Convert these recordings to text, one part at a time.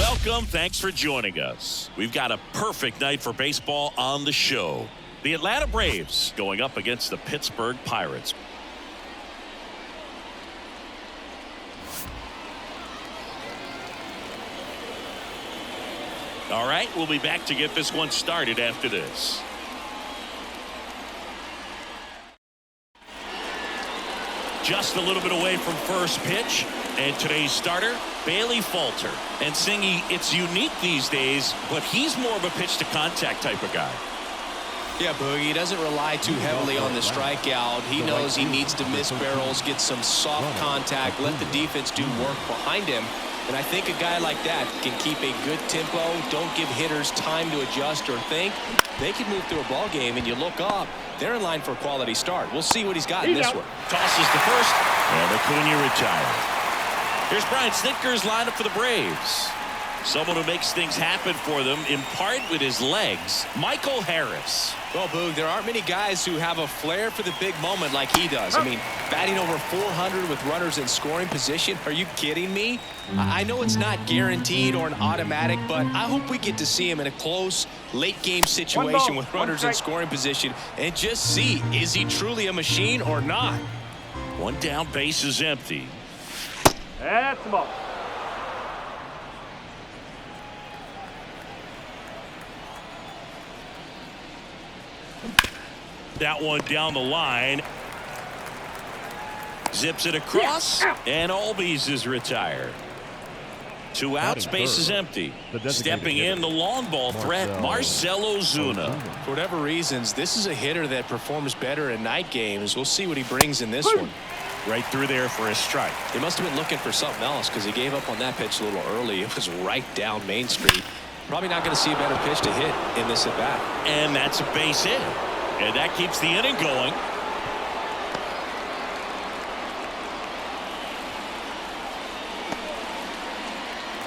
Welcome. Thanks for joining us. We've got a perfect night for baseball on the show. The Atlanta Braves going up against the Pittsburgh Pirates. All right, we'll be back to get this one started after this. Just a little bit away from first pitch. And today's starter, Bailey Falter. And Singy, it's unique these days, but he's more of a pitch-to-contact type of guy. Yeah, Boogie, he doesn't rely too heavily on the strikeout. He knows he needs to miss barrels, get some soft contact, let the defense do work behind him. And I think a guy like that can keep a good tempo, don't give hitters time to adjust or think. They can move through a ball game, and you look up, they're in line for a quality start. We'll see what he's got in this one. Tosses to first, and Acuna retired. Here's Brian Snitker's lineup for the Braves. Someone who makes things happen for them, in part with his legs, Michael Harris. Well, Boog, there aren't many guys who have a flair for the big moment like he does. I mean, batting over 400 with runners in scoring position. Are you kidding me? I know it's not guaranteed or an automatic, but I hope we get to see him in a close, late-game situation with runners in scoring position and just see, is he truly a machine or not? One down, base is empty. That's the ball. That one down the line. Zips it across, and Albies is retired. 2 outs, base is empty. Stepping in the long ball threat, Marcell Ozuna. For whatever reasons, this is a hitter that performs better in night games. We'll see what he brings in this one. Right through there for a strike. He must have been looking for something else because he gave up on that pitch a little early. It was right down Main Street. Probably not going to see a better pitch to hit in this at bat. And that's a base hit. And that keeps the inning going.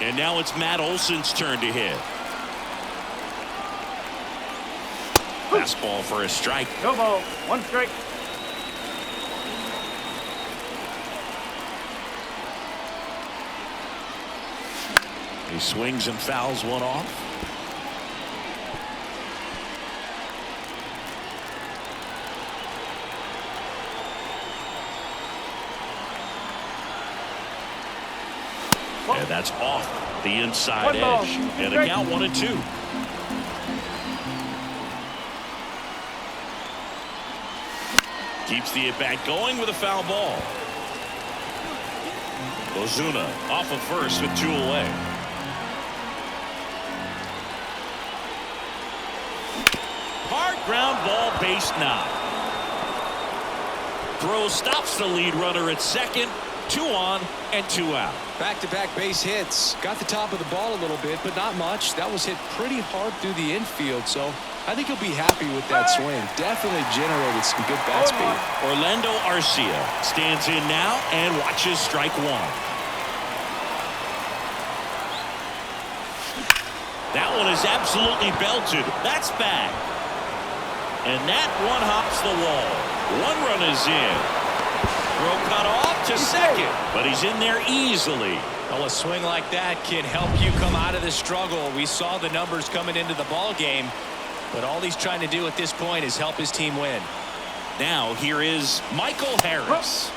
And now it's Matt Olson's turn to hit. Fastball for a strike. No ball. 1 strike. He swings and fouls one off. And that's off the inside edge. And a count 1-2. Keeps the at-bat going with a foul ball. Ozuna off of first with 2 away. Hard ground ball, base knock. Throw stops the lead runner at second. 2 on and 2 out. Back-to-back base hits. Got the top of the ball a little bit, but not much. That was hit pretty hard through the infield, so I think he'll be happy with that swing. Definitely generated some good bat speed. Orlando Arcia stands in now and watches strike 1. That one is absolutely belted. That's back. And that one hops the wall. 1 run is in. Throw cut off to second, but he's in there easily. Well, a swing like that can help you come out of the struggle. We saw the numbers coming into the ball game, but all he's trying to do at this point is help his team win. Now here is Michael Harris,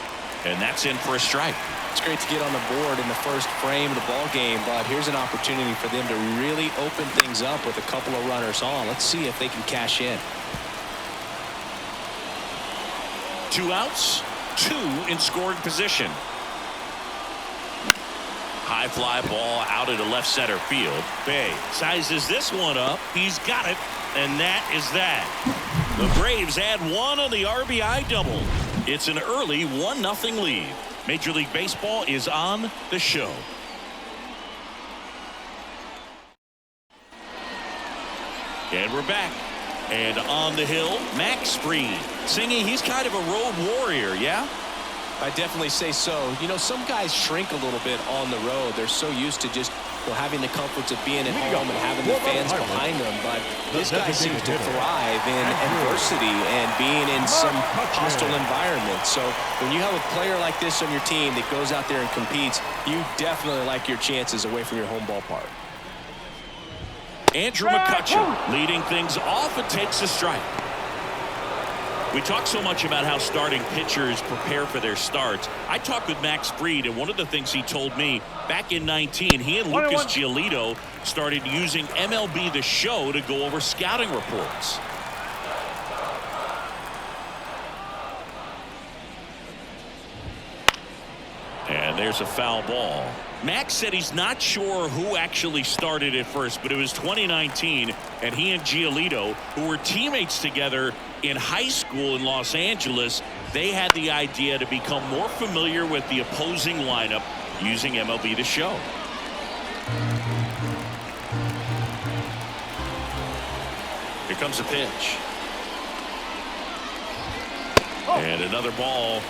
and that's in for a strike. It's great to get on the board in the first frame of the ball game, but here's an opportunity for them to really open things up with a couple of runners on. Let's see if they can cash in. 2 outs. 2 in scoring position. High fly ball out into left center field. Bay sizes this one up. He's got it, and that is that. The Braves add 1 on the RBI double. It's an early 1-0 lead. Major League Baseball is on the show. And we're back. And on the hill, Max Fried. Singy, he's kind of a road warrior, yeah? I definitely say so. You know, some guys shrink a little bit on the road. They're so used to just having the comforts of being at home and having the fans behind them. But this guy seems to thrive in adversity and being in some hostile environment. So when you have a player like this on your team that goes out there and competes, you definitely like your chances away from your home ballpark. Andrew McCutchen leading things off and takes a strike. We talk so much about how starting pitchers prepare for their starts. I talked with Max Fried, and one of the things he told me back in 19, he and Lucas Giolito started using MLB The Show to go over scouting reports. And there's a foul ball. Max said he's not sure who actually started at first, but it was 2019, and he and Giolito, who were teammates together in high school in Los Angeles, they had the idea to become more familiar with the opposing lineup using MLB The Show. Here comes a pitch. And another ball.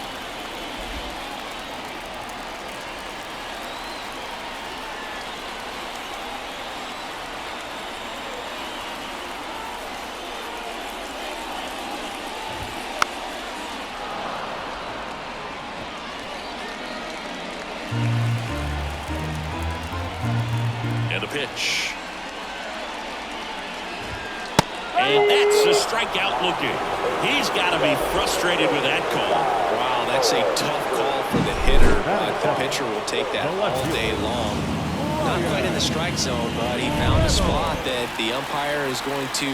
And a pitch. And that's a strikeout looking. He's got to be frustrated with that call. Wow, that's a tough call for the hitter, but the pitcher will take that all day long. Not quite in the strike zone, but he found a spot that the umpire is going to,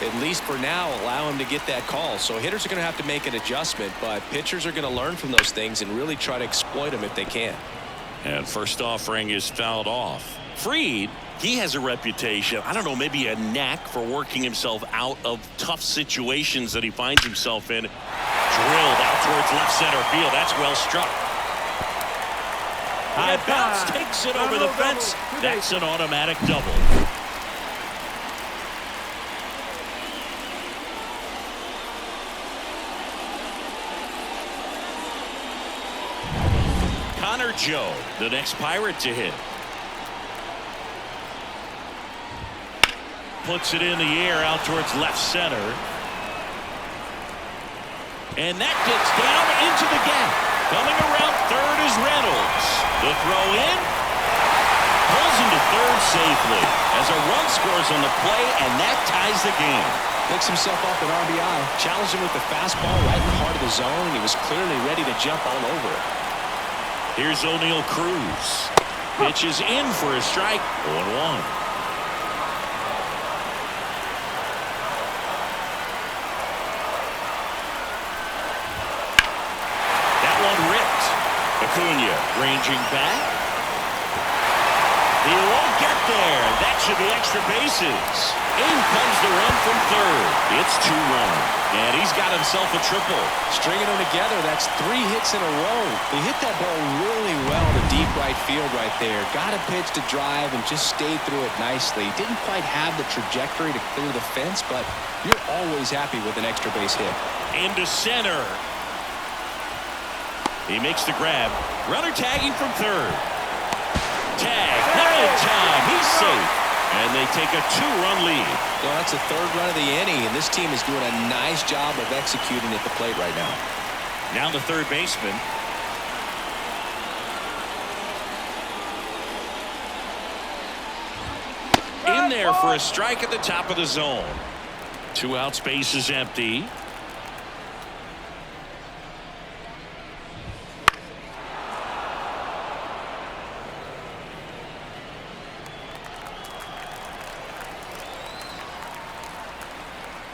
at least for now, allow him to get that call. So hitters are going to have to make an adjustment, but pitchers are going to learn from those things and really try to exploit them if they can. And first offering is fouled off. Fried, he has a reputation, I don't know, maybe a knack for working himself out of tough situations that he finds himself in. Drilled out towards left center field. That's well struck. High bounce takes it over the fence. That's an automatic double. Connor Joe, the next Pirate to hit. Puts it in the air out towards left center. And that gets down into the gap. Coming around third is Reynolds. The throw in. Pulls him to third safely as a run scores on the play, and that ties the game. Picks himself off an RBI. Challenged him with the fastball right in the heart of the zone. He was clearly ready to jump all over it. Here's O'Neal Cruz. Pitches in for a strike. 0-1. Acuna ranging back. He won't get there. That should be extra bases. In comes the run from third. It's 2-1. And he's got himself a triple. Stringing them together, that's 3 hits in a row. He hit that ball really well to deep right field right there. Got a pitch to drive and just stayed through it nicely. Didn't quite have the trajectory to clear the fence, but you're always happy with an extra base hit. Into center. He makes the grab. Runner tagging from third. Tag. Not in time. He's safe. And they take a 2-run lead. Well, that's the 3rd run of the inning, and this team is doing a nice job of executing at the plate right now. Now the third baseman. In there for a strike at the top of the zone. 2 outs, base is empty.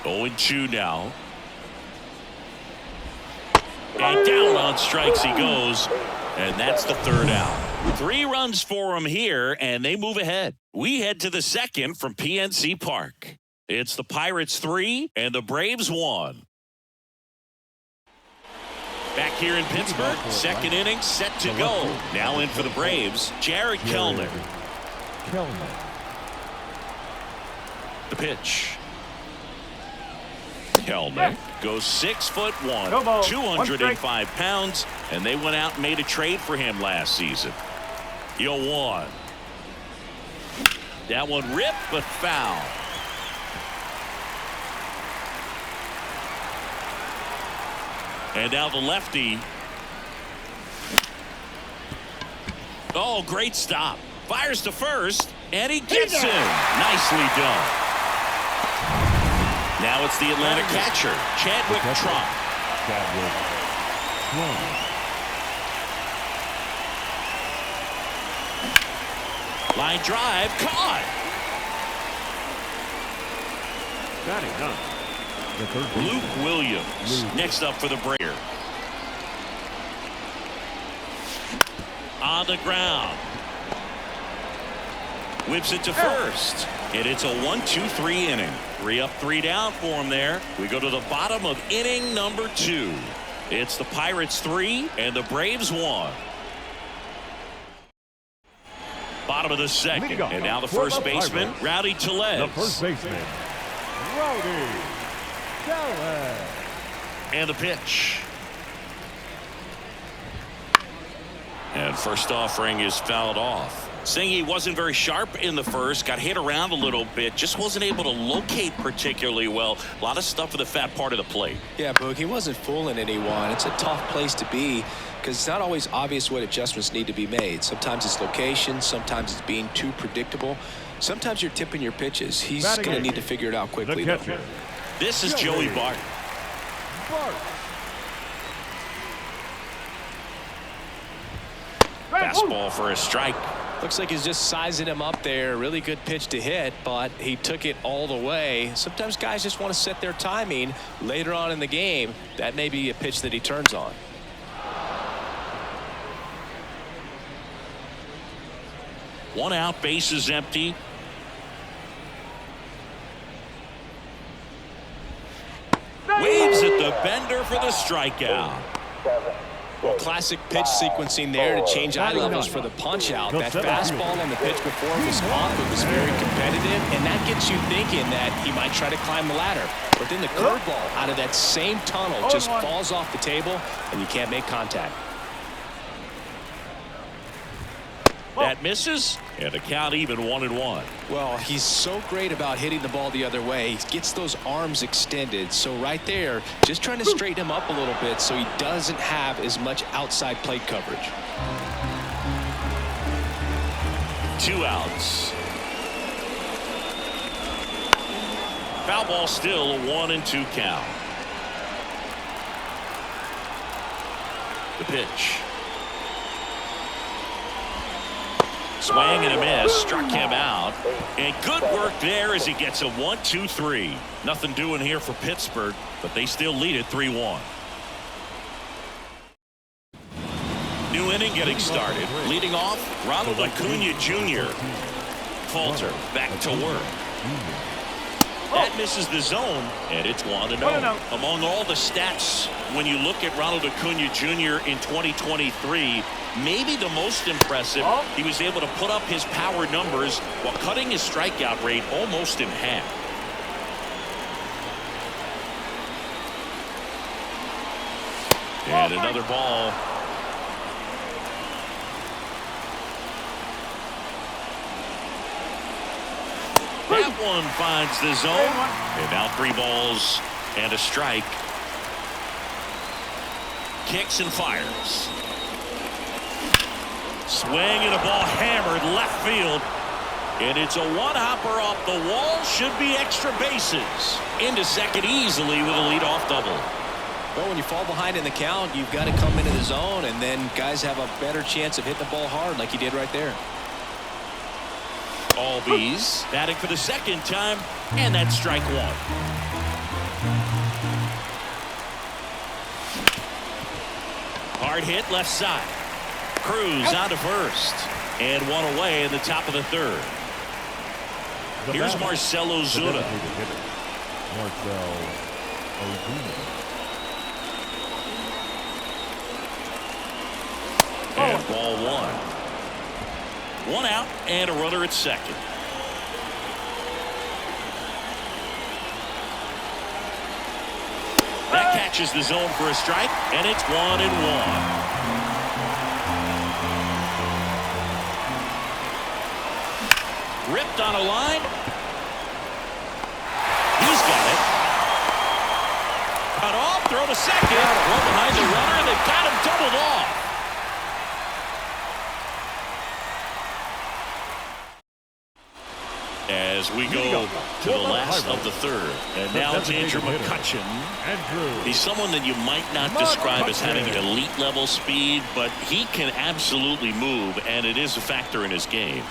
Oh, 0-2 now. And down on strikes he goes. And that's the 3rd out. 3 runs for him here, and they move ahead. We head to the 2nd from PNC Park. It's the Pirates 3 and the Braves 1. Back here in Pittsburgh, 2nd inning set to go. Now in for the Braves, Jared Kellner. The pitch. Kellner goes 6'1", 205 pounds, and they went out and made a trade for him last season. 0-1. That one ripped but foul. And now the lefty. Oh, great stop. Fires to first. And he gets him. Nicely done. Now it's the Atlanta catcher, Chadwick Trump. Line drive, caught. Luke Williams next up for the Braves. On the ground. Whips it to first. And it's a 1-2-3 inning. 3 up, 3 down for him there. We go to the bottom of inning number 2. It's the Pirates 3 and the Braves 1. Bottom of the second. And now the first baseman, Rowdy Tellez. The first baseman, Rowdy Tellez. And the pitch. And first offering is fouled off. Saying he wasn't very sharp in the first, got hit around a little bit, just wasn't able to locate particularly well. A lot of stuff for the fat part of the plate. Yeah, Boog, he wasn't fooling anyone. It's a tough place to be because it's not always obvious what adjustments need to be made. Sometimes it's location, sometimes it's being too predictable. Sometimes you're tipping your pitches. He's going to need to figure it out quickly. This is Joey Bart. Fastball for a strike. Looks like he's just sizing him up there. Really good pitch to hit, but he took it all the way. Sometimes guys just want to set their timing later on in the game. That may be a pitch that he turns on. One out, base is empty. Waves at the bender for the strikeout. Well, classic pitch sequencing there to change eye levels for the punch out. That fastball on the pitch before was off. It was very competitive, and that gets you thinking that he might try to climb the ladder. But then the curveball out of that same tunnel just falls off the table, and you can't make contact. That misses, and the count even 1-1. Well, he's so great about hitting the ball the other way. He gets those arms extended. So right there, just trying to straighten him up a little bit so he doesn't have as much outside plate coverage. 2 outs. Foul ball still, a 1-2 count. The pitch. Swing and a miss, struck him out, and good work there as he gets a 1-2-3. Nothing doing here for Pittsburgh, but they still lead it 3-1. New inning getting started. Leading off, Ronald Acuna Jr. Falter back to work. That misses the zone, and it's 1-0. Among all the stats, when you look at Ronald Acuna Jr. in 2023, maybe the most impressive, he was able to put up his power numbers while cutting his strikeout rate almost in half. And another ball. That one finds the zone. And now 3 balls and a strike. Kicks and fires. Swing and a ball hammered left field. And it's a one-hopper off the wall. Should be extra bases. Into second easily with a leadoff double. Well, when you fall behind in the count, you've got to come into the zone, and then guys have a better chance of hitting the ball hard like he did right there. Albies batting for the second time, and that's strike 1. Hard hit left side. Cruz out to first, and 1 away in the top of the 3rd. Here's Marcell Ozuna. And ball 1. 1 out and a runner at second. That catches the zone for a strike, and it's 1-1. Ripped on a line. He's got it. Cut off, throw to second. One behind the runner, and they've got him doubled off. as we go to the last of the third. And now it's Andrew McCutchen. He's someone that you might not describe as having elite level speed, but he can absolutely move, and it is a factor in his game.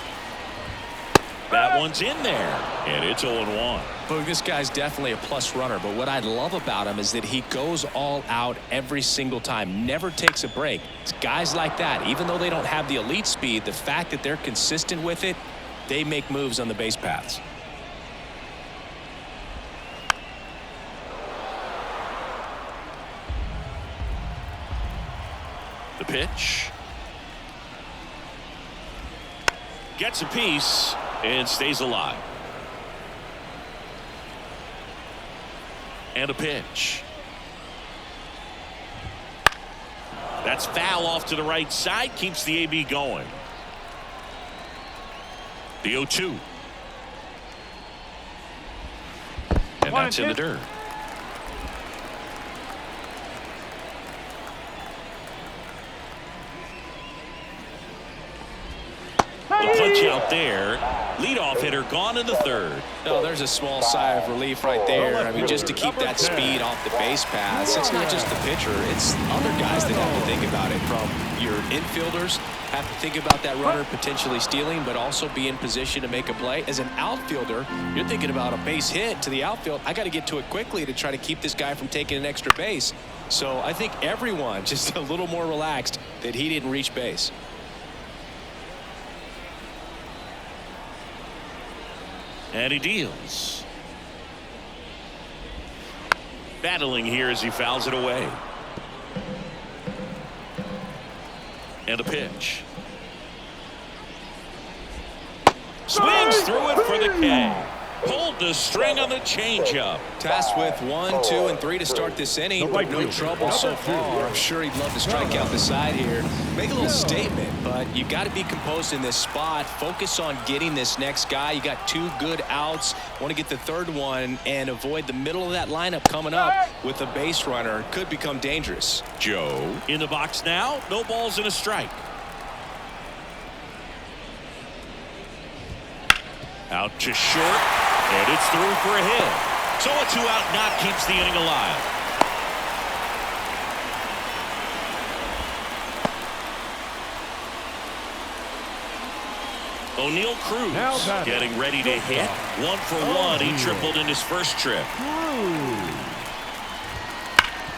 That one's in there, and it's 0-1. But this guy's definitely a plus runner, but what I love about him is that he goes all out every single time, never takes a break. It's guys like that, even though they don't have the elite speed, the fact that they're consistent with it, they make moves on the base paths. The pitch. Gets a piece and stays alive. And a pitch. That's foul off to the right side. Keeps the AB going. The 0-2. And that's in the dirt. The punch out there. Leadoff hitter gone in the third. Oh, there's a small sigh of relief right there. I mean, just to keep that speed off the base paths. It's not just the pitcher. It's other guys that have to think about it. From your infielders have to think about that runner potentially stealing, but also be in position to make a play. As an outfielder, you're thinking about a base hit to the outfield. I got to get to it quickly to try to keep this guy from taking an extra base. So I think everyone just a little more relaxed that he didn't reach base. And he deals. Battling here as he fouls it away. And a pitch. Swings through it for the K. Pulled the string on the changeup. Tasked with 1, 2, and 3 to start this inning, but no trouble so far. I'm sure he'd love to strike out the side here. Make a little statement, but you've got to be composed in this spot. Focus on getting this next guy. You got 2 good outs. Want to get the third one and avoid the middle of that lineup coming up with a base runner. Could become dangerous. Joe in the box now. No balls and a strike. Out to short, and it's through for a hit. So a 2-out knock keeps the inning alive. O'Neal Cruz getting ready to hit. 1 for 1. He tripled in his first trip.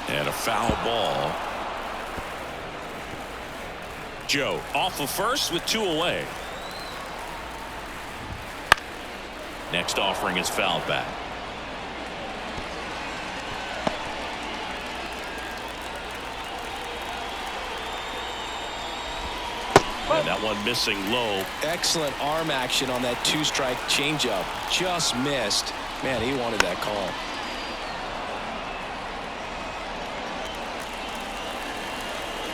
And a foul ball. Joe off of first with 2 away. Next offering is fouled back. And that one missing low. Excellent arm action on that 2-strike changeup. Just missed. Man, he wanted that call.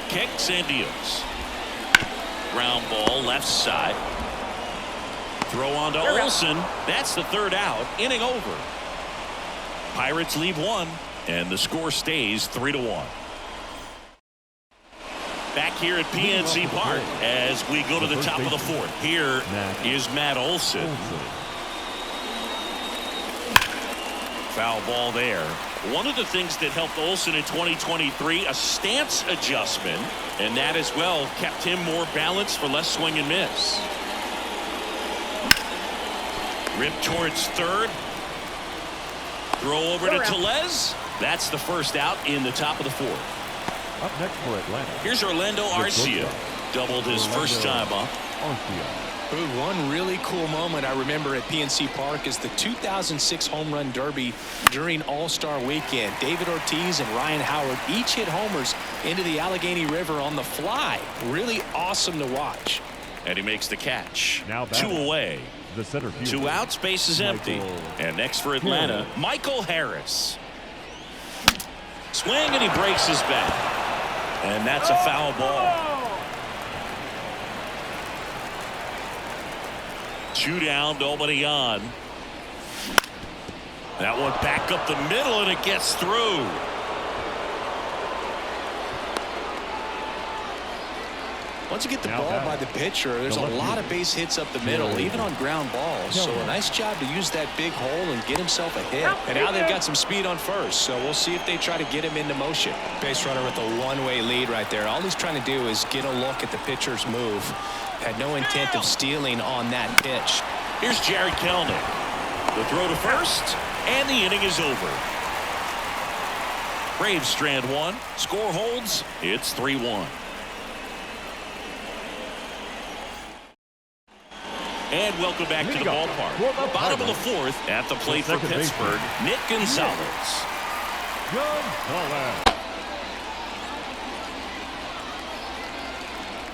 Kicks and deals. Ground ball left side. Throw on to Olsen. That's the 3rd out. Inning over. Pirates leave 1, and the score stays 3-1. Back here at PNC Park as we go to the top of the 4th. Here is Matt Olsen. Foul ball there. One of the things that helped Olsen in 2023, a stance adjustment, and that as well kept him more balanced for less swing and miss. Rip towards third. Throw over to Tellez. That's the 1st out in the top of the 4th. Up next for Atlanta. Here's Orlando Arcia. Doubled his first time up. One really cool moment I remember at PNC Park is the 2006 Home Run Derby during All-Star Weekend. David Ortiz and Ryan Howard each hit homers into the Allegheny River on the fly. Really awesome to watch. And he makes the catch. Now 2 away. The center field. 2 outs, base is empty. And next for Atlanta, Michael Harris. Swing and he breaks his bat. And that's a foul ball. 2 down, nobody on. That one back up the middle and it gets through. Once you get the ball by the pitcher, there's a lot of base hits up the middle, even on ground balls. So a nice job to use that big hole and get himself a hit. And now they've got some speed on first, so we'll see if they try to get him into motion. Base runner with a one-way lead right there. All he's trying to do is get a look at the pitcher's move. Had no intent of stealing on that pitch. Here's Jared Kelnick. The throw to first, and the inning is over. Braves strand one. Score holds. It's 3-1. And welcome back to the ballpark. Bottom of the fourth at the plate for Pittsburgh, Nick Gonzalez.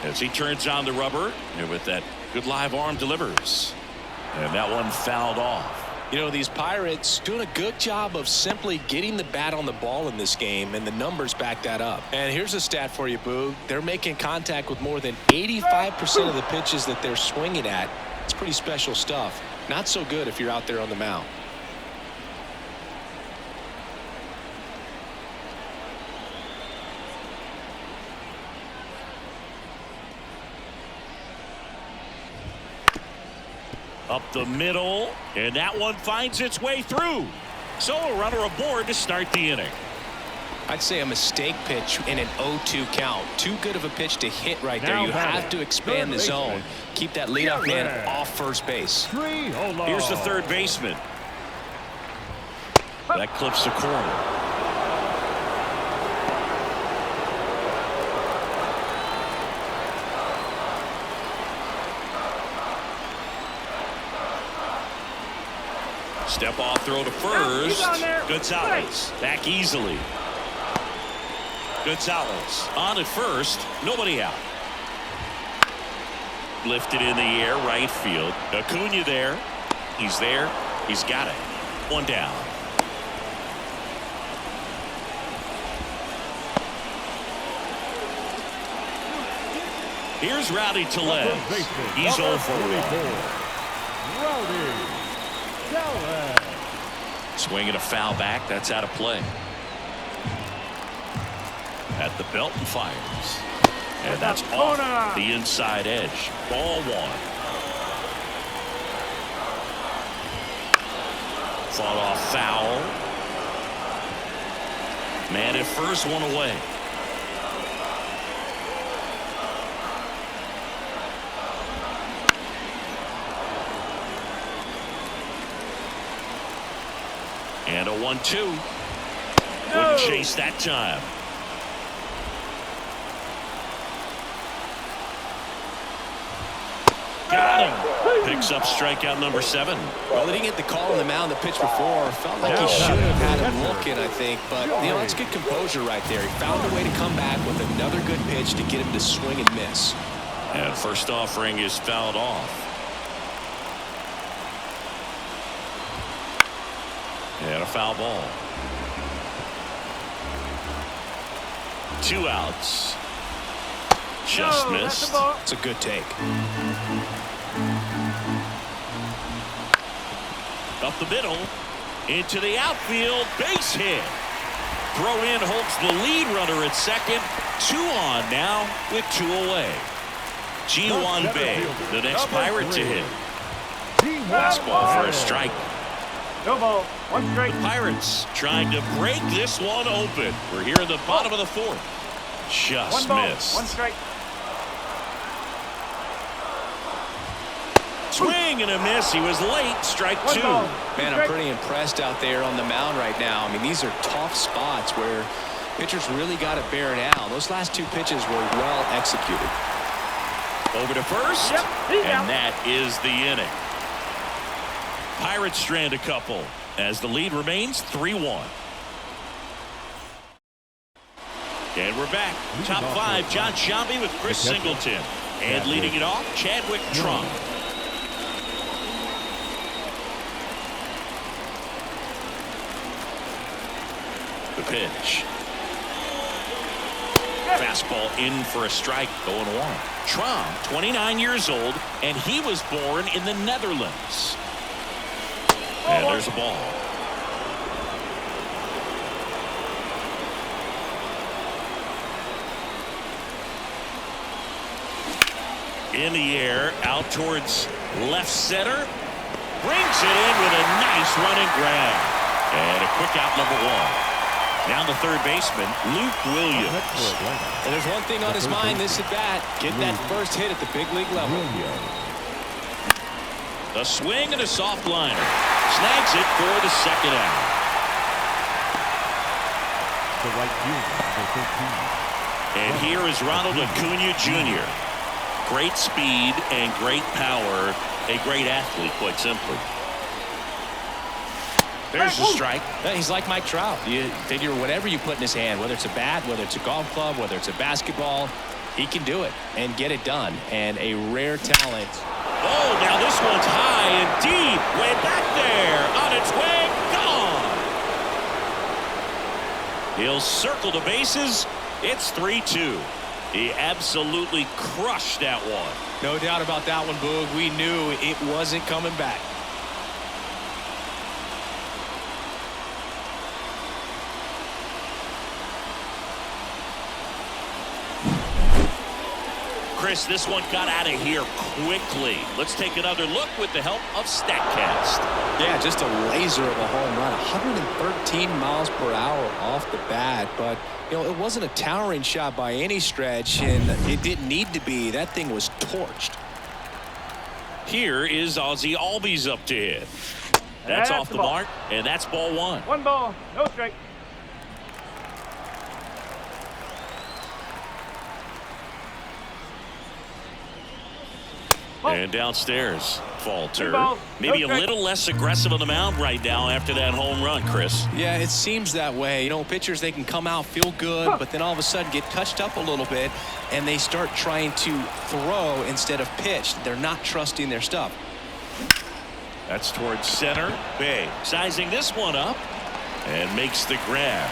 As he turns on the rubber, and with that good live arm delivers. And that one fouled off. You know, these Pirates doing a good job of simply getting the bat on the ball in this game, and the numbers back that up. And here's a stat for you, Boog. They're making contact with more than 85% of the pitches that they're swinging at. It's pretty special stuff. Not so good if you're out there on the mound. Up the middle, and that one finds its way through. So a runner aboard to start the inning. I'd say a mistake pitch in an 0-2 count. Too good of a pitch to hit right there. You have to expand the zone. Keep that leadoff man off first base. Here's the third baseman. That clips the corner. Step off throw to first. Gonzalez back easily. Gonzalez on at first. Nobody out. Lifted in the air, right field. Acuna there. He's there. He's got it. One down. Here's Rowdy Tellez. He's 0 for 1. Rowdy. Swinging a foul back. That's out of play. At the belt and fires. And that's off the inside edge. Ball one. Fought off foul. Man at first, one away. And a 1-2. Wouldn't chase that time. Got him. Picks up strikeout number 7. Well, they didn't get the call on the mound the pitch before. Felt like he should have had him looking, I think. But, you know, it's good composure right there. He found a way to come back with another good pitch to get him to swing and miss. And first offering is fouled off. And a foul ball. 2 outs. Just missed. It's a good take. Up the middle. Into the outfield. Base hit. Throw in holds the lead runner at second. 2 on now with 2 away. Ji-Hwan Bae, the next Pirate to hit. Fastball for a strike. No ball. 1 strike. The Pirates trying to break this one open. We're here in the bottom of the 4th. Just missed. 1 strike. Swing and a miss. He was late. Strike 2. Man, I'm pretty impressed out there on the mound right now. I mean, these are tough spots where pitchers really got to bear down. Those last 2 pitches were well executed. Over to first. And that is the inning. Pirates strand a couple as the lead remains 3-1. And we're back. Top 5, John Sciambi with Chris Singleton. And leading it off, Chadwick Trump. The pitch. Fastball in for a strike, 0-1. Trump, 29 years old, and he was born in the Netherlands. And there's a ball. In the air, out towards left center. Brings it in with a nice running grab. And a quick out, number one. Now the third baseman, Luke Williams. And there's one thing on his mind this at bat. Get that first hit at the big league level. A swing and a soft liner. Snags it for the second out. The right fielder, number 13. And here is Ronald Acuna Jr. Great speed and great power. A great athlete, quite simply. There's the strike. He's like Mike Trout. You figure whatever you put in his hand, whether it's a bat, whether it's a golf club, whether it's a basketball, he can do it and get it done. And a rare talent. Oh, now this one's high and deep. Way back there. On its way. Gone. He'll circle the bases. It's 3-2. He absolutely crushed that one. No doubt about that one, Boog. We knew it wasn't coming back. Chris, this one got out of here quickly. Let's take another look with the help of StatCast. Yeah, just a laser of a home run. 113 miles per hour off the bat. But, you know, it wasn't a towering shot by any stretch, and it didn't need to be. That thing was torched. Here is Ozzie Albies up to hit. That's off the mark, and that's ball one. 1 ball, no strike. And downstairs, Falter. No Maybe a strike. little less aggressive on the mound right now after that home run, Chris. Yeah, it seems that way. You know, pitchers, they can come out, feel good, but then all of a sudden get touched up a little bit, and they start trying to throw instead of pitch. They're not trusting their stuff. That's towards center. Bay sizing this one up and makes the grab.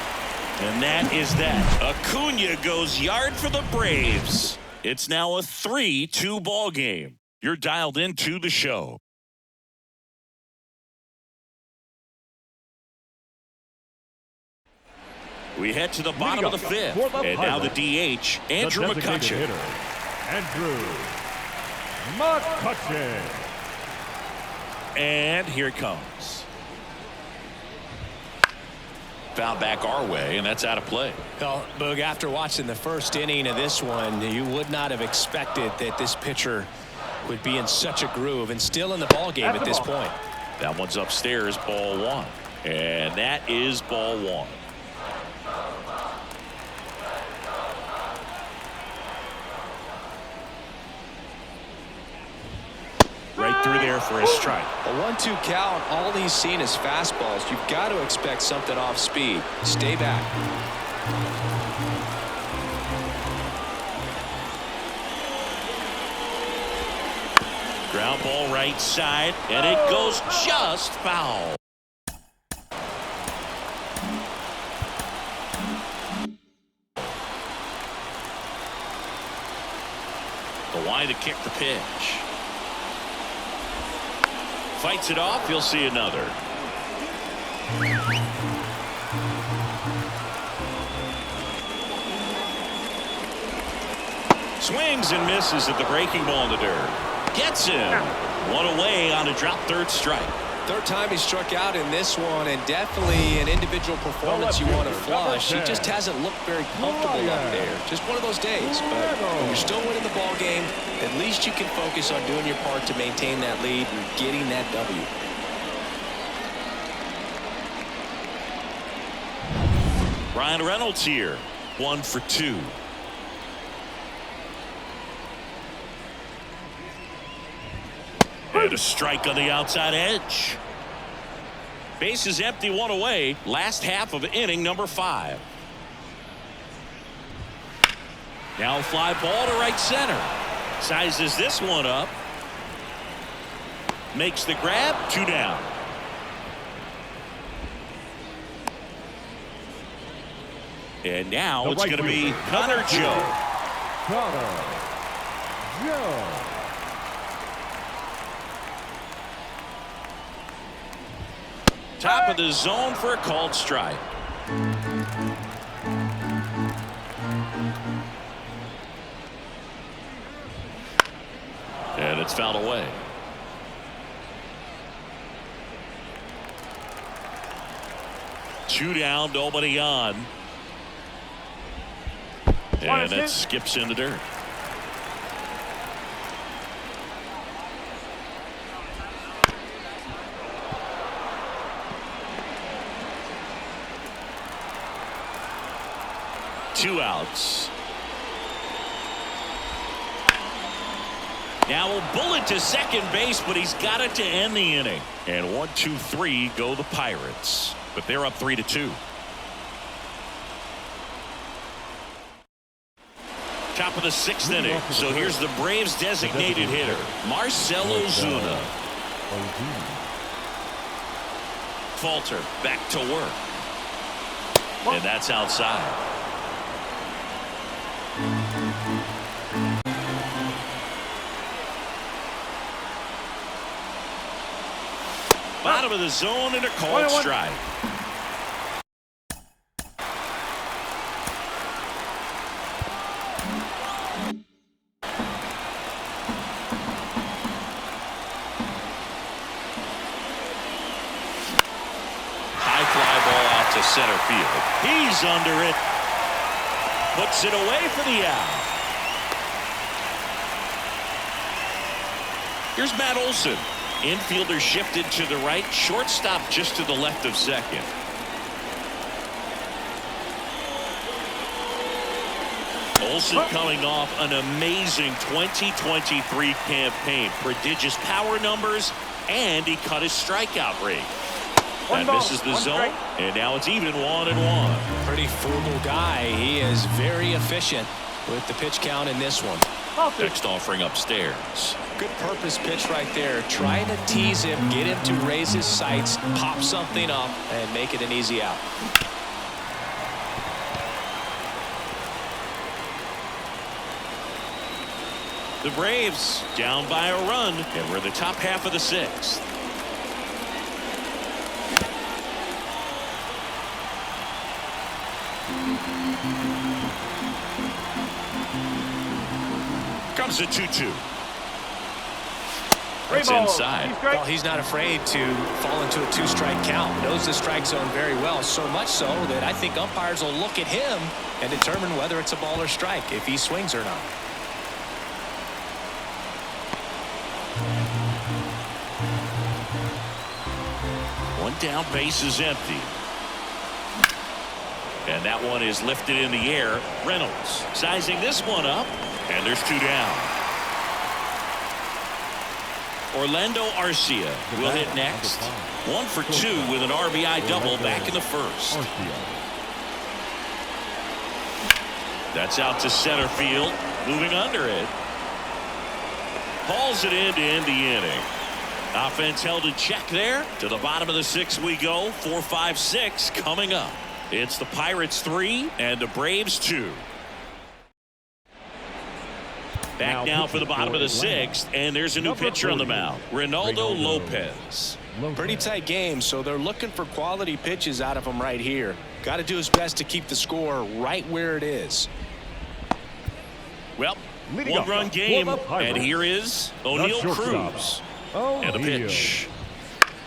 And that is that. Acuna goes yard for the Braves. It's now a 3-2 ball game. You're dialed into the show. We head to the bottom of the fifth. And now the DH, Andrew McCutchen. Andrew McCutchen. And here it comes. Foul back our way, and that's out of play. Well, Boog, after watching the first inning of this one, you would not have expected that this pitcher would be in such a groove and still in the ball game at this point. That one's upstairs, ball one. And that is ball one. Right through there for a strike. A 1-2 count, all he's seen is fastballs. You've got to expect something off speed. Stay back. Ground ball right side, and it goes just foul. The line to kick the pitch. Fights it off. You'll see another. Swings and misses at the breaking ball in the dirt. Gets him. One away on a drop third strike. Third time he struck out in this one, and definitely an individual performance you want to flush. He just hasn't looked very comfortable up there. Just one of those days. But when you're still winning the ball game, at least you can focus on doing your part to maintain that lead and getting that W. Ryan Reynolds here. 1 for 2. And a strike on the outside edge. Base is empty, one away. Last half of inning number 5. Now a fly ball to right center. Sizes this one up. Makes the grab. 2 down. And now it's going to be Connor Joe. Connor Joe. Top of the zone for a called strike. it's fouled away. Two down, nobody on. And that skips in the dirt. Two outs. Now a bullet to second base, but he's got it to end the inning. And 1, 2, 3 go the Pirates, but they're up 3-2. Top of the 6th inning. So here's the Braves designated hitter, Marcell Ozuna. Falter back to work. And that's outside. Bottom of the zone and a called strike. High fly ball out to center field. He's under it. Puts it away for the out. Here's Matt Olson. Infielder shifted to the right. Shortstop just to the left of second. Olson coming off an amazing 2023 campaign. Prodigious power numbers, and he cut his strikeout rate. That misses the zone, and now it's even 1-1. Pretty frugal guy. He is very efficient with the pitch count in this one. Next offering upstairs. Good purpose pitch right there. Trying to tease him, get him to raise his sights, pop something up, and make it an easy out. The Braves down by a run, and we're in the top half of the 6th. Comes a 2-2. That's inside. Well, he's not afraid to fall into a 2-strike count. Knows the strike zone very well, so much so that I think umpires will look at him and determine whether it's a ball or strike, if he swings or not. One down, base is empty. And that one is lifted in the air. Reynolds sizing this one up, and there's 2 down. Orlando Arcia will hit next. 1 for 2 with an RBI double back in the first. That's out to center field. Moving under it. Hauls it in to end the inning. Offense held in check there. To the bottom of the 6th we go. 4, 5, 6 coming up. It's the Pirates 3 and the Braves 2. Back now for the bottom of the 6th, and there's a new pitcher on the mound, Reynaldo Lopez. Pretty tight game, so they're looking for quality pitches out of him right here. Got to do his best to keep the score right where it is. Well, 1-run game, and here is O'Neal Cruz. And the pitch.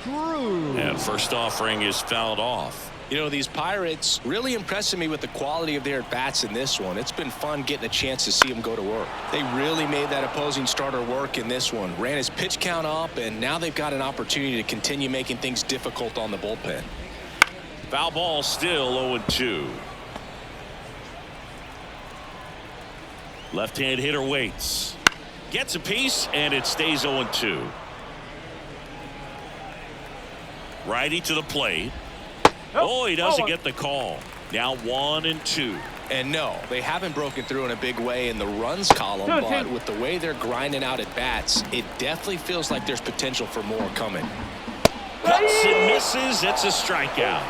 And first offering is fouled off. You know, these Pirates really impressing me with the quality of their at-bats in this one. It's been fun getting a chance to see them go to work. They really made that opposing starter work in this one. Ran his pitch count up, and now they've got an opportunity to continue making things difficult on the bullpen. Foul ball still 0-2. Left-hand hitter waits. Gets a piece, and it stays 0-2. Righty to the plate. Oh, he doesn't get the call. Now 1-2. And no, they haven't broken through in a big way in the runs column, but with the way they're grinding out at bats, it definitely feels like there's potential for more coming. Cuts and misses. It's a strikeout.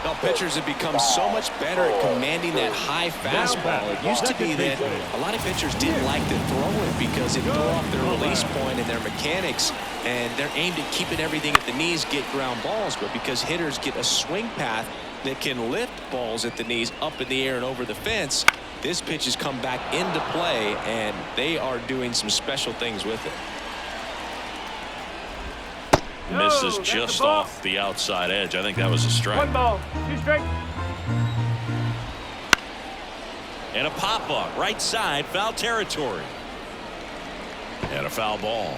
Well, pitchers have become so much better at commanding that high fastball. It used to be that a lot of pitchers didn't like to throw it because it threw off their release point and their mechanics, and they're aimed at keeping everything at the knees, get ground balls. But because hitters get a swing path that can lift balls at the knees up in the air and over the fence, this pitch has come back into play, and they are doing some special things with it. Misses just off the outside edge. I think that was a strike. 1 ball, 2 strikes. And a pop-up, right side, foul territory. And a foul ball.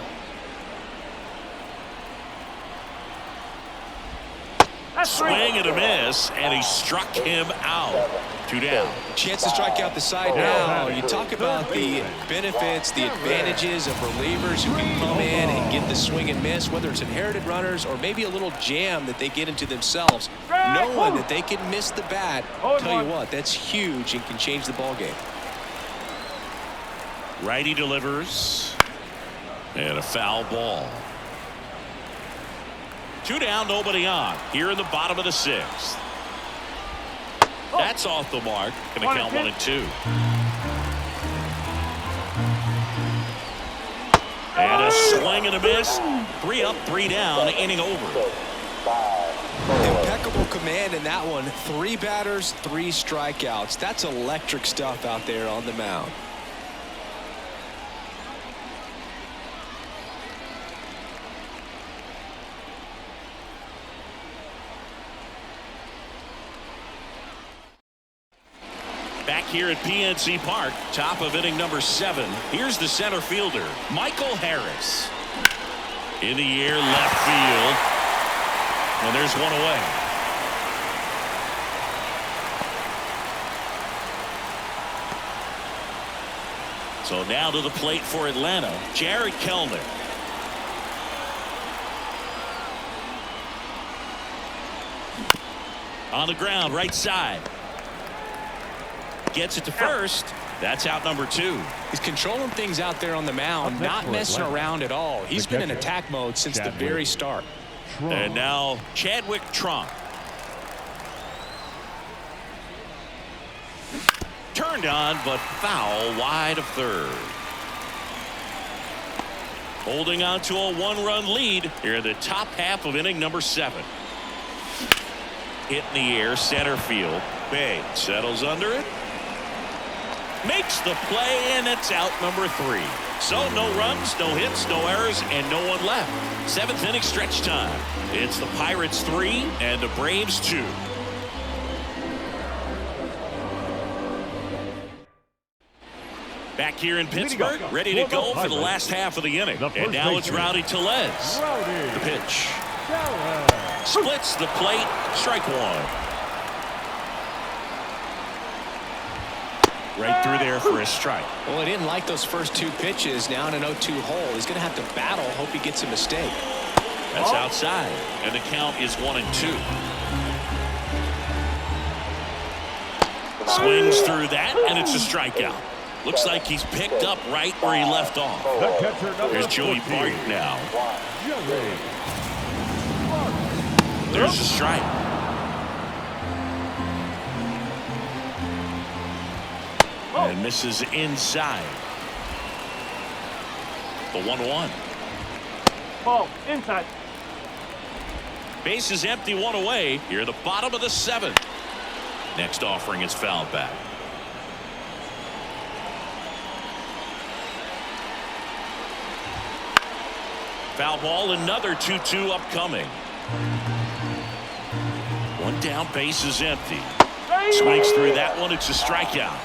Swing and a miss, and he struck him out. 2 down. Chance to strike out the side now. You talk about the benefits, the advantages of relievers who can come in and get the swing and miss, whether it's inherited runners or maybe a little jam that they get into themselves. Knowing that they can miss the bat, I'll tell you what, that's huge and can change the ball game. Righty delivers. And a foul ball. 2 down, nobody on. Here in the bottom of the 6th. That's off the mark. Going to count 1 and 2. And a swing and a miss. 3 up, 3 down, inning over. Impeccable command in that one. 3 batters, 3 strikeouts. That's electric stuff out there on the mound. Back here at PNC Park, top of inning number 7. Here's the center fielder, Michael Harris. In the air, left field. And there's 1 away. So now to the plate for Atlanta, Jared Kellner. On the ground, right side. Gets it to first. That's out number 2. He's controlling things out there on the mound, not messing around at all. He's been in attack mode since the very start. And now Chadwick Trump. Turned on, but foul wide of third. Holding on to a 1-run lead here in the top half of inning number 7. Hit in the air, center field. Bay settles under it. Makes the play, and it's out number 3. So no runs, no hits, no errors, and no one left. 7th inning stretch time. It's the Pirates 3 and the Braves 2. Back here in Pittsburgh, ready to go for the last half of the inning. And now it's Rowdy Tellez. The pitch. Splits the plate, strike 1. Right through there for a strike. Well, he didn't like those first 2 pitches. Now in an 0-2 hole. He's going to have to battle. Hope he gets a mistake. That's outside. And the count is 1 and 2. Swings through that, and it's a strikeout. Looks like he's picked up right where he left off. There's Joey Bart now. There's a strike. And misses inside. The 1-1. Ball, inside. Base is empty, 1 away. Here at the bottom of the 7th. Next offering is fouled back. Foul ball, another 2-2 upcoming. 1 down, base is empty. Swings through that one, it's a strikeout.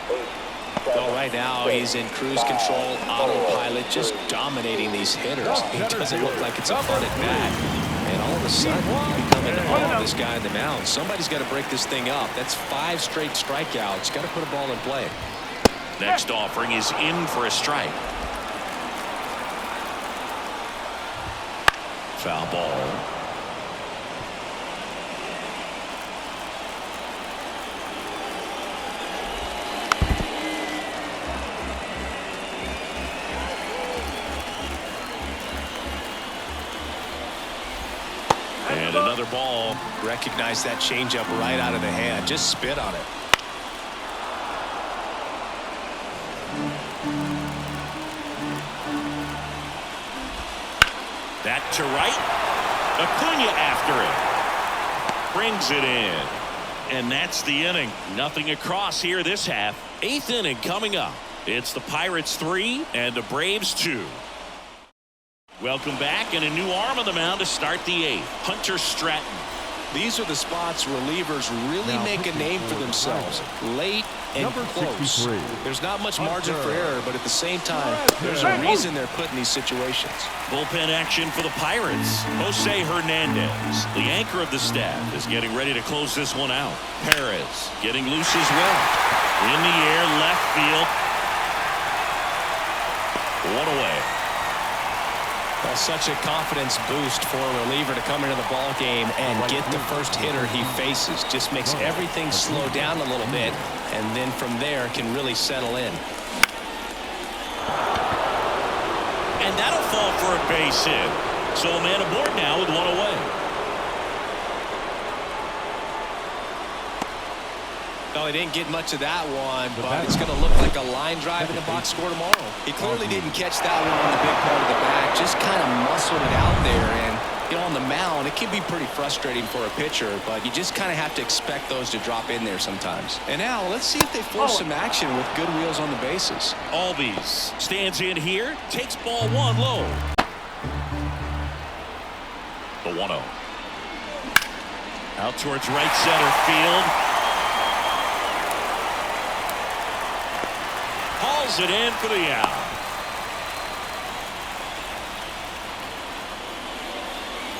Well, right now he's in cruise control, autopilot, just dominating these hitters. He doesn't look like it's a fun at bat. And all of a sudden, you become in awe of this guy in the mound. Somebody's got to break this thing up. That's 5 straight strikeouts. Got to put a ball in play. Next offering is in for a strike. Foul ball. And another ball. Recognize that changeup right out of the hand. Just spit on it. That to right. Acuna after it. Brings it in. And that's the inning. Nothing across here this half. Eighth inning coming up. It's the Pirates 3 and the Braves 2. Welcome back, and a new arm on the mound to start the eighth. Hunter Stratton. These are the spots relievers really make a name for themselves. Late and close. There's not much margin for error, but at the same time, there's a reason they're put in these situations. Bullpen action for the Pirates. Jose Hernandez, the anchor of the staff, is getting ready to close this one out. Perez getting loose as well. In the air, left field. One away. Well, such a confidence boost for a reliever to come into the ball game and get the first hitter he faces. Just makes everything slow down a little bit, and then from there can really settle in. And that'll fall for a base hit. So a man aboard now with one away. No, he didn't get much of that one, but it's going to look like a line drive in the box score tomorrow. He clearly didn't catch that one on the big part of the bat, just kind of muscled it out there. And, you know, on the mound, it can be pretty frustrating for a pitcher, but you just kind of have to expect those to drop in there sometimes. And now, let's see if they force some action with good wheels on the bases. Albies stands in here, takes ball one low. The 1-0. Out towards right center field. Hauls it in for the out.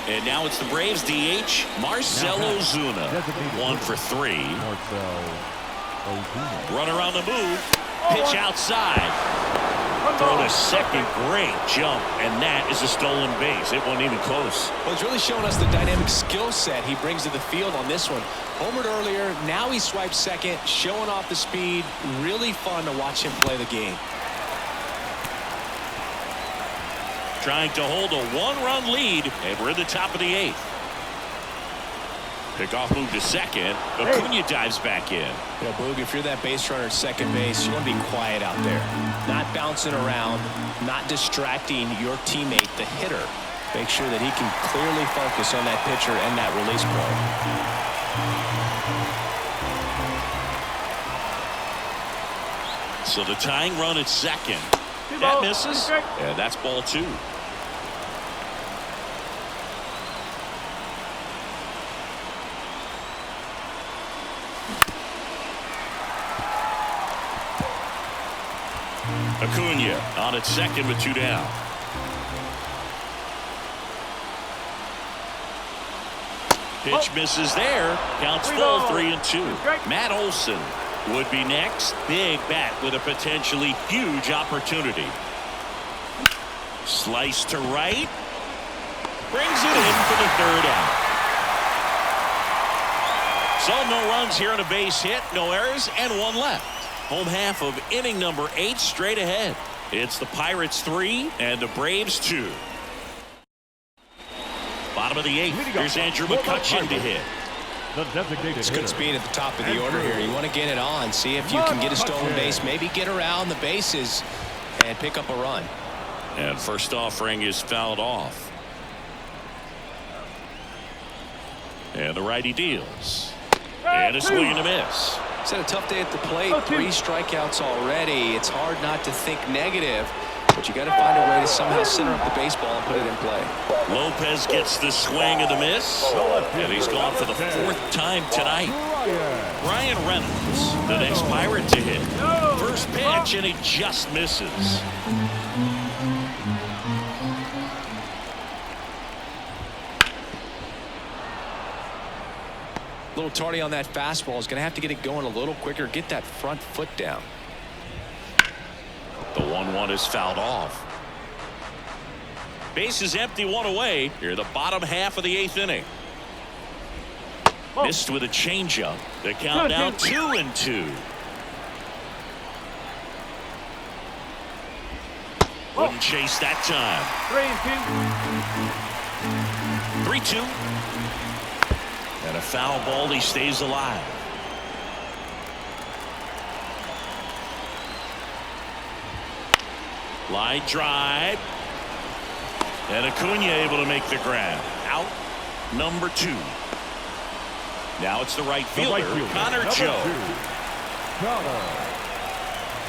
And now it's the Braves DH, Marcell Ozuna. 1 for 3. Runner on the move. Pitch outside. Throw to second. Great jump. And that is a stolen base. It wasn't even close. Well, he's really showing us the dynamic skill set he brings to the field on this one. Homered earlier. Now he swipes second. Showing off the speed. Really fun to watch him play the game. Trying to hold a one-run lead, and we're in the top of the eighth. Pickoff move to second. Acuna dives back in. You know, Boog, if you're that base runner at second base, you want to be quiet out there. Not bouncing around, not distracting your teammate, the hitter. Make sure that he can clearly focus on that pitcher and that release play. So the tying run at second. That misses. Yeah, that's ball 2. Acuna on at second with 2 down. Pitch misses there. Counts full 3-2. Matt Olson would be next. Big bat with a potentially huge opportunity. Slice to right. Brings it in for the 3rd out. So no runs here on a base hit, no errors, and 1 left. Home half of inning number 8 straight ahead. It's the Pirates 3 and the Braves 2. Bottom of the 8th. Here's Andrew McCutchen to hit. It's good speed at the top of the order here. You want to get it on. See if you can get a stolen base. Maybe get around the bases and pick up a run. And first offering is fouled off. And the righty deals. And a swing and a miss. It's had a tough day at the plate. 3 strikeouts already. It's hard not to think negative, but you got to find a way to somehow center up the baseball and put it in play. Lopez gets the swing and the miss, and he's gone for the 4th time tonight. Ryan Reynolds, the next Pirate to hit. First pitch, and he just misses. A little tardy on that fastball. Is going to have to get it going a little quicker. Get that front foot down. The 1-1 is fouled off. Base is empty, 1 away. Here, the bottom half of the 8th inning. Missed with a changeup. The count now 2-2. Wouldn't chase that time. 3-2. And a foul ball. He stays alive. Line drive. And Acuna able to make the grab. Out number 2. Now it's the right fielder, Connor Joe.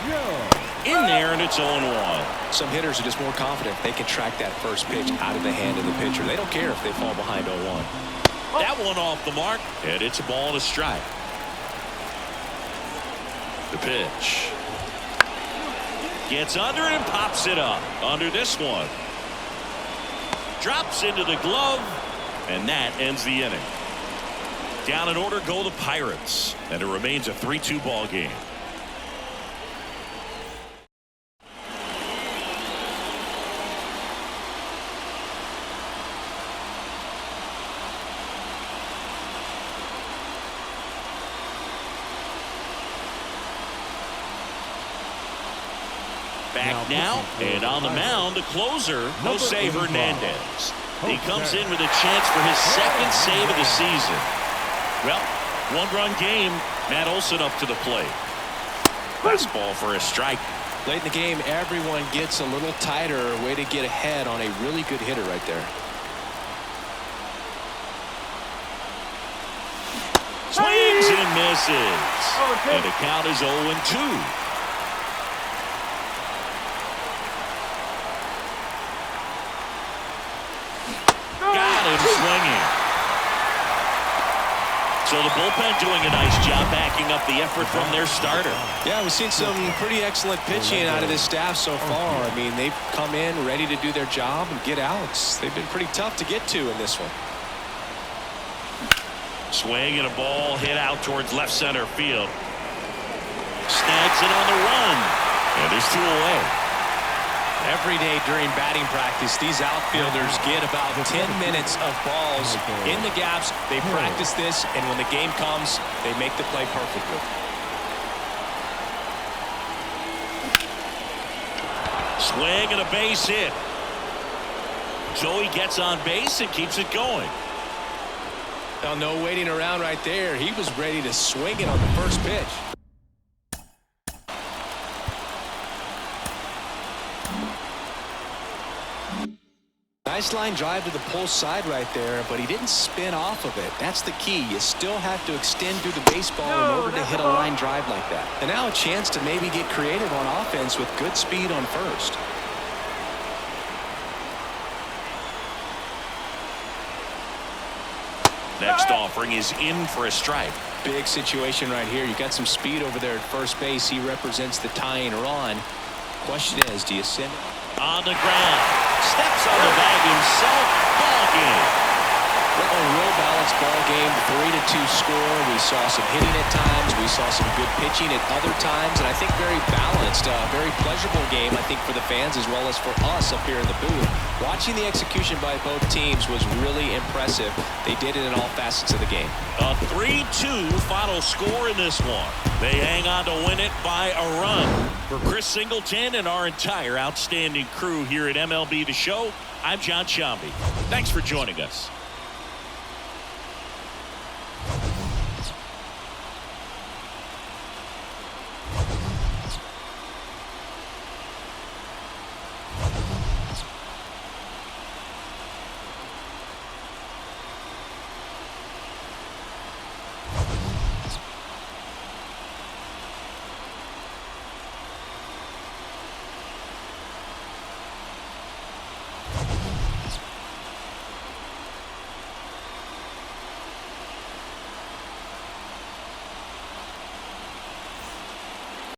Joe. In there, and it's 0-1. Some hitters are just more confident they can track that first pitch out of the hand of the pitcher. They don't care if they fall behind 0-1. That one off the mark, and it's a ball and a strike. The pitch. Gets under it and pops it up. Under this one. Drops into the glove, and that ends the inning. Down in order go the Pirates, and it remains a 3-2 ball game. Back now, and on the mound, the closer, Jose Hernandez. He comes in with a chance for his second save of the season. Well, one-run game. Matt Olson up to the plate. Fastball for a strike. Late in the game, everyone gets a little tighter. Way to get ahead on a really good hitter right there. Swings and misses. And the count is 0-2. Got him swinging. So the bullpen doing a nice job backing up the effort from their starter. Yeah, we've seen some pretty excellent pitching out of this staff so far. I mean, they've come in ready to do their job and get outs. They've been pretty tough to get to in this one. Swing and a ball hit out towards left center field. Snags it on the run. And there's 2 away. Every day during batting practice, these outfielders get about 10 minutes of balls in the gaps. They practice this, and when the game comes, they make the play perfectly. Swing and a base hit. Joey gets on base and keeps it going. Now, no waiting around right there. He was ready to swing it on the first pitch. Nice line drive to the pull side right there, but he didn't spin off of it. That's the key. You still have to extend through the baseball in order to hit a line drive like that. And now a chance to maybe get creative on offense with good speed on first. Next offering is in for a strike. Big situation right here. You got some speed over there at first base. He represents the tying run. Question is, do you send it? On the ground. Steps on the bag himself. Ball game. A real balanced ball game. 3-2 score. We saw some hitting at times. We saw some good pitching at other times. And I think very balanced. Very pleasurable game, I think, for the fans as well as for us up here in the booth. Watching the execution by both teams was really impressive. They did it in all facets of the game. A 3-2 final score in this one. They hang on to win it by a run. For Chris Singleton and our entire outstanding crew here at MLB The Show, I'm John Shambi. Thanks for joining us.